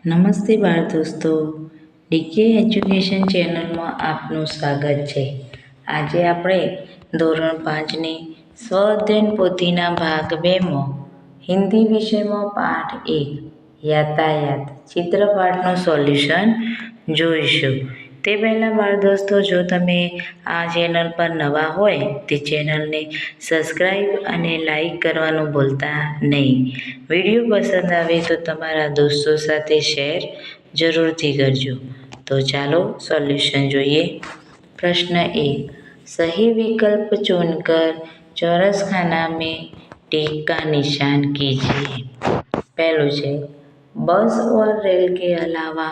નમસ્તે બાળ દોસ્તો, ડીકે એજ્યુકેશન ચેનલમાં આપનું સ્વાગત છે. આજે આપણે ધોરણ 5ની સ્વ-અધ્યયન પોથીના ભાગ 2માં હિન્દી વિષયમાં પાઠ 1 યાતાયાત ચિત્રપાઠનું સોલ્યુશન જોઈશું. તે પહેલાં બાળ દોસ્તો, જો તમે આ ચેનલ પર નવા હોય તે ચેનલને સબસ્ક્રાઈબ અને લાઈક કરવાનું ભૂલતા નહીં. વિડીયો પસંદ આવે તો તમારા દોસ્તો સાથે શેર જરૂરથી કરજો. તો ચાલો સોલ્યુશન જોઈએ. प्रश्न 1, सही विकल्प चुनकर चौरस खाना में टिक का निशान कीजिए. पहलू છે बस और रेल के अलावा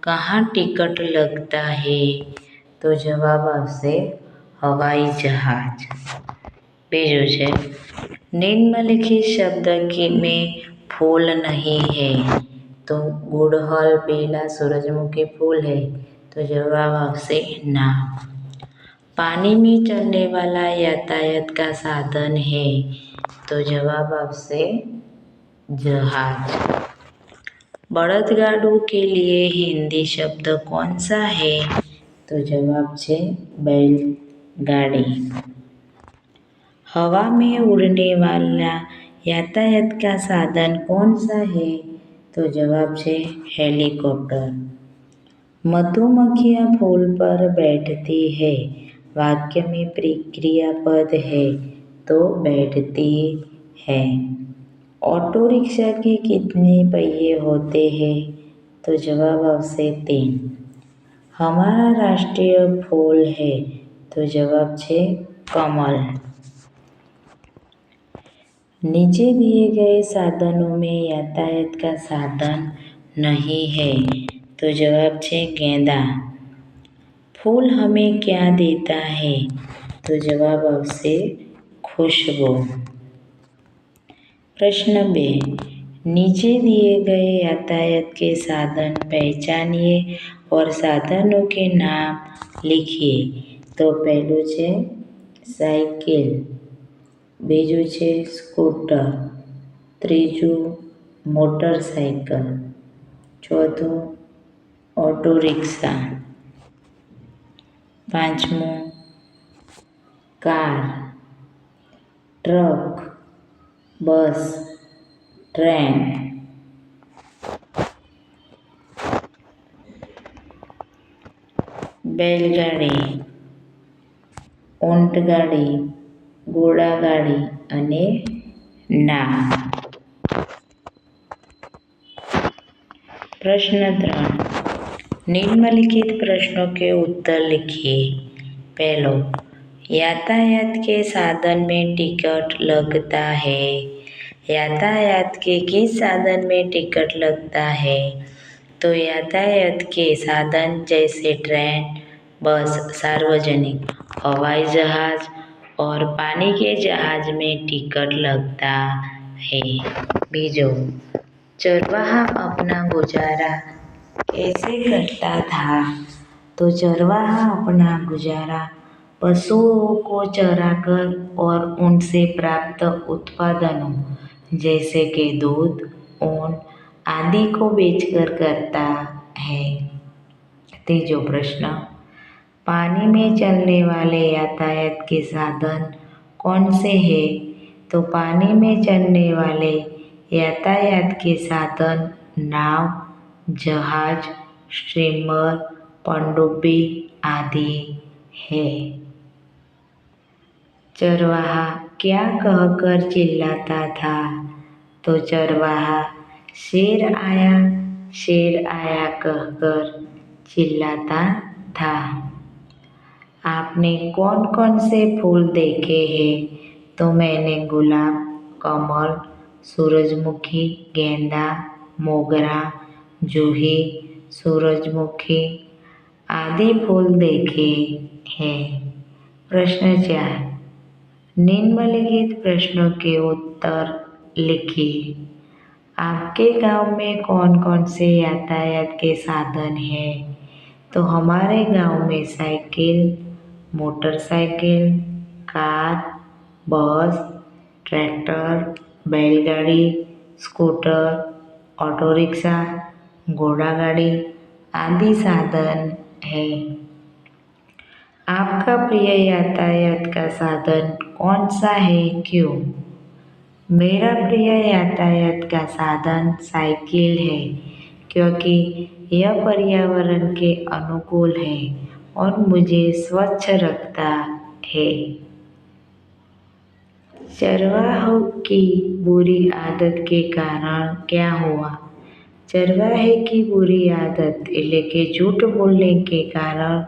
कहाँ टिकट लगता है? तो जवाब આવશે हवाई जहाज. બીજું છે निम्नलिखित शब्द में फूल नहीं है. तो गुड़हल, बेला, सूरजमुखी फूल है. तो जवाब આવશે ना. पानी में चलने वाला यातायात का साधन है. तो जवाब આવશે जहाज. बળદગાડું के लिए हिंदी शब्द कौन सा है? तो जवाब છે बैलगाड़ी. हवा में उड़ने वाला यातायात का साधन कौन सा है? तो जवाब છે हेलीकॉप्टर. मधुमक्खियाँ फूल पर बैठती है. वाक्य में क्रियापद है तो बैठती है. ऑटो रिक्शा के कितने पहिए होते हैं? तो जवाब આવશે 3. हमारा राष्ट्रीय फूल है. तो जवाब છે कमल. नीचे दिए गए साधनों में यातायात का साधन नहीं है. तो जवाब છે गेंदा. फूल हमें क्या देता है? तो जवाब આવશે खुशबू. प्रश्न 2, नीचे दिए गए यातायात के साधन पहचानिए और साधनों के नाम लिखिए. तो पहलू છે સાયકલ, બીજું છે સ્કૂટર, ત્રીજું મોટરસાયકલ, ચોથું ઓટો રિક્ષા, પાંચમું કાર, ટ્રક, બસ, ટ્રેન. બેલગાડી, ઊંટગાડી, ઘોડાગાડી અને નાવ. प्रश्न 3, निम्नलिखित प्रश्नों के उत्तर लिखिए. पहलो, यातायात के साधन में टिकट लगता है. यातायात के किस साधन में टिकट लगता है? तो यातायात के साधन जैसे ट्रेन, बस, सार्वजनिक, हवाई जहाज और पानी के जहाज में टिकट लगता है. बीजो, चरवाहा अपना गुजारा कैसे करता था? तो चरवाहा अपना गुजारा पशुओं को चराकर और उनसे प्राप्त उत्पादनों जैसे कि दूध, ऊन आदि को बेचकर करता है. तीजो प्रश्न, पानी में चलने वाले यातायात के साधन कौन से हैं? तो पानी में चलने वाले यातायात के साधन नाव, जहाज, स्टीमर, पनडुब्बी आदि है. चरवाहा क्या कहकर चिल्लाता था? तो चरवाहा शेर आया कहकर चिल्लाता था. आपने कौन कौन से फूल देखे हैं? तो मैंने गुलाब, कमल, सूरजमुखी, गेंदा, मोगरा, जूही, सूरजमुखी आदि फूल देखे हैं. प्रश्न 4, निम्नलिखित प्रश्नों के उत्तर लिखिए. आपके गांव में कौन कौन से यातायात के साधन हैं? तो हमारे गांव में साइकिल, मोटरसाइकिल, कार, बस, ट्रैक्टर, बैलगाड़ी, स्कूटर, ऑटो रिक्शा, घोड़ा गाड़ी आदि साधन है। आपका प्रिय यातायात का साधन कौन सा है, क्यों? मेरा प्रिय यातायात का साधन साइकिल है, क्योंकि यह पर्यावरण के अनुकूल है और मुझे स्वच्छ रखता है। चरवाहों की बुरी आदत के कारण क्या हुआ? चरवाहे की बुरी आदत એટલે કે झूठ बोलने के कारण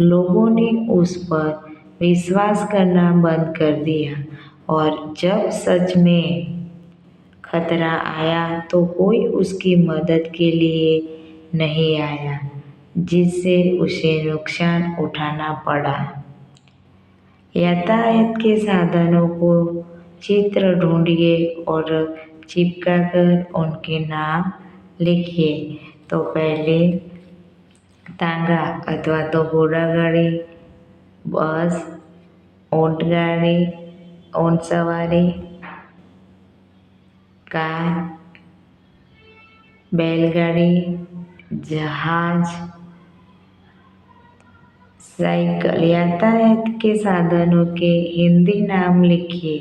लोगों ने उस पर विश्वास करना बंद कर दिया और जब सच में खतरा आया तो कोई उसकी मदद के लिए नहीं आया, जिससे उसे नुकसान उठाना पड़ा। यातायात के साधनों को चित्र ढूंढिए और चिपकाकर उनके नाम लिखिए। तो पहले तांगा अथवा तो घोड़ागाड़ी, बस, ऊंटगाड़ी, ऊंट सवारी, कार, बैलगाड़ी, जहाज, साइकिल। यातायात के साधनों के हिंदी नाम लिखिए।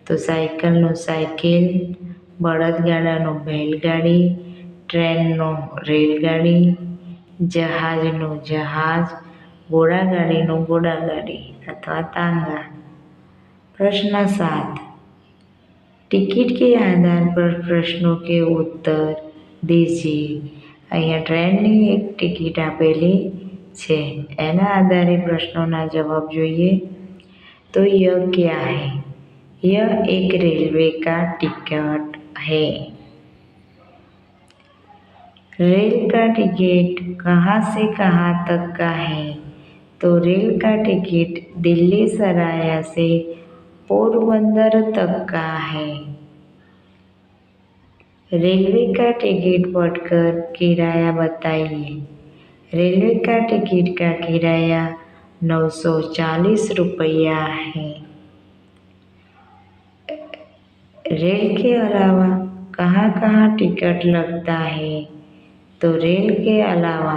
तो સાયકલનું સાયકલ, બળદગાડાનું બેલગાડી, ટ્રેનનું રેલગાડી, જહાજનું જહાજ, ઘોડાગાડીનું ઘોડાગાડી અથવા તાંगा। प्रश्न 7, टिकट के आधार पर प्रश्नों के उत्तर दीजिए। અહીંયા ટ્રેનની એક ટિકિટ આપેલી છે, એના આધારે પ્રશ્નોના જવાબ જોઈએ। तो यह क्या है? यह एक रेलवे का टिकट है। रेल का टिकट कहाँ से कहाँ तक का है? तो रेल का टिकट दिल्ली सराया से पोरबंदर तक का है। रेलवे का टिकट पढ़कर किराया बताइए। रेलवे का टिकट का किराया 940 रुपया है। रेल के अलावा कहाँ कहाँ टिकट लगता है? तो रेल के अलावा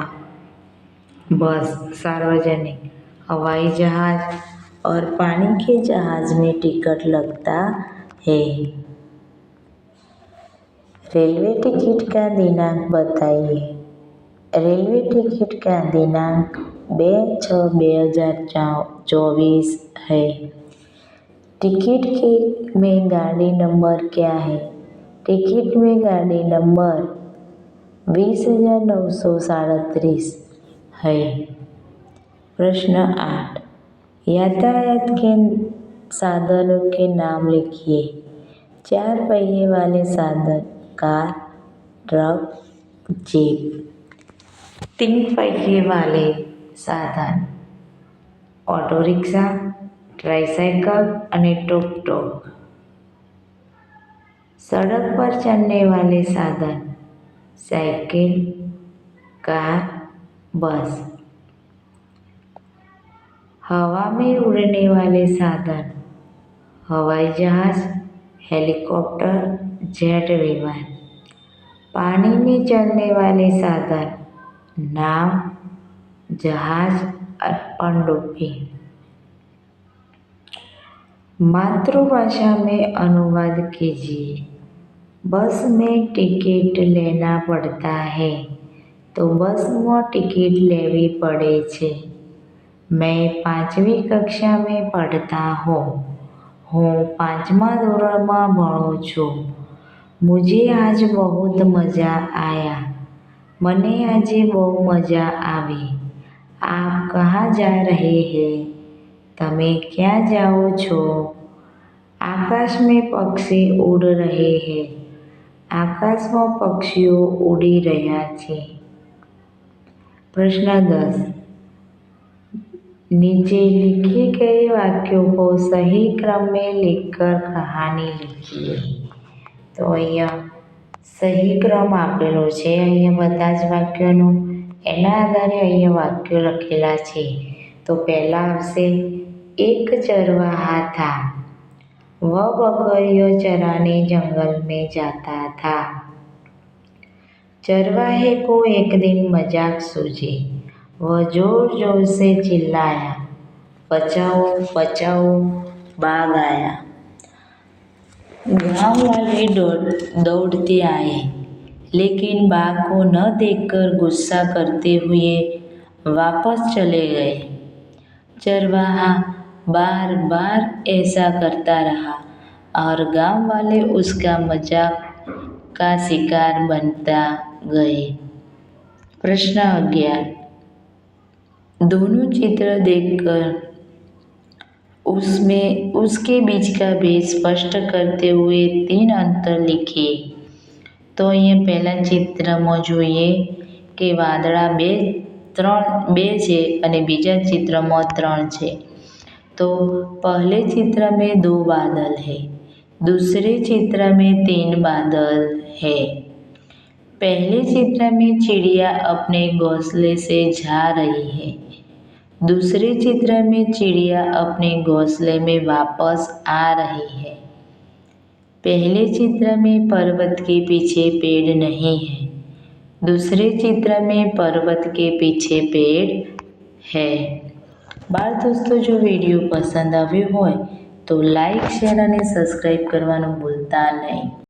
बस, सार्वजनिक, हवाई जहाज और पानी के जहाज में टिकट लगता है। रेलवे टिकट का दिनांक बताइए। रेलवे टिकट का दिनांक 2/6/2024 है। टिकट के में गाड़ी नंबर क्या है? टिकट में गाड़ी नंबर 20,937 है। प्रश्न 8, यातायात के साधनों के नाम लिखिए। 4 पहिए वाले साधन कार, ट्रक, जीप। 3 पहिए वाले साधन ऑटो रिक्शा, ट्राइसाइकिल અને टुक-टुक। सड़क पर चलने वाले साधन साइकिल, कार, बस। हवा में उड़ने वाले साधन हवाई जहाज, हेलीकॉप्टर, जेट विमान। पानी में चलने वाले साधन नाव, जहाज और पनडुब्बी। मातृभाषा में अनुवाद कीजिए। बस में टिकट लेना पड़ता है, तो बस में टिकट लेवी पड़े छे। मैं 5મી कक्षा में पढ़ता हूँ। હું 5મા ધોરણમાં ભણું છું। मुझे आज बहुत मज़ा आया। મને આજે બહુ મજા આવી। आप कहाँ जा रहे हैं? તમે ક્યાં જાઓ છો? आकाश में पक्षी उड़ रहे हैं। આકાશમાં પક્ષીઓ ઉડી રહ્યા છે। प्रश्न 10, नीचे लिखे गए वाक्यों को सही क्रम में लिखकर कहानी लिखिए। तो અહીંયા સહી ક્રમ આપેલો છે અહીંયા બધા જ વાક્યોનો, એના આધારે અહીંયા વાક્યો લખેલા છે। તો પહેલા આવશે, एक चरवाहा था, वह बकरियों चराने जंगल में जाता था। चरवाहे को एक दिन मजाक सूझी। वह जोर जोर से चिल्लाया, बचाओ बचाओ, बाघ आया। गांव वाले दौड़ते आए, लेकिन बाघ को न देखकर गुस्सा करते हुए वापस चले गए। चरवाहा बार बार ऐसा करता रहा और गांव वाले उसका मजाक का शिकार बनता गए। प्रश्न 11। दोनों चित्र देखकर उसमें उसके बीच का भेद स्पष्ट करते हुए 3 अंतर लिखिए। तो અહીંયા પહેલા ચિત્રમાં જોઈએ કે વાદળા બે છે અને બીજા चित्रमा 3 છે। तो पहले चित्र में 2 बादल है, दूसरे चित्र में 3 बादल है। पहले चित्र में चिड़िया अपने घोंसले से जा रही है, दूसरे चित्र में चिड़िया अपने घोंसले में वापस आ रही है। पहले चित्र में पर्वत के पीछे पेड़ नहीं है, दूसरे चित्र में पर्वत के पीछे पेड़ है। बाल दोस्तों, जो वीडियो पसंद આવ્યો હોય તો લાઈક, શેર અને સબસ્ક્રાઈબ કરવાનું ભૂલતા નહીં।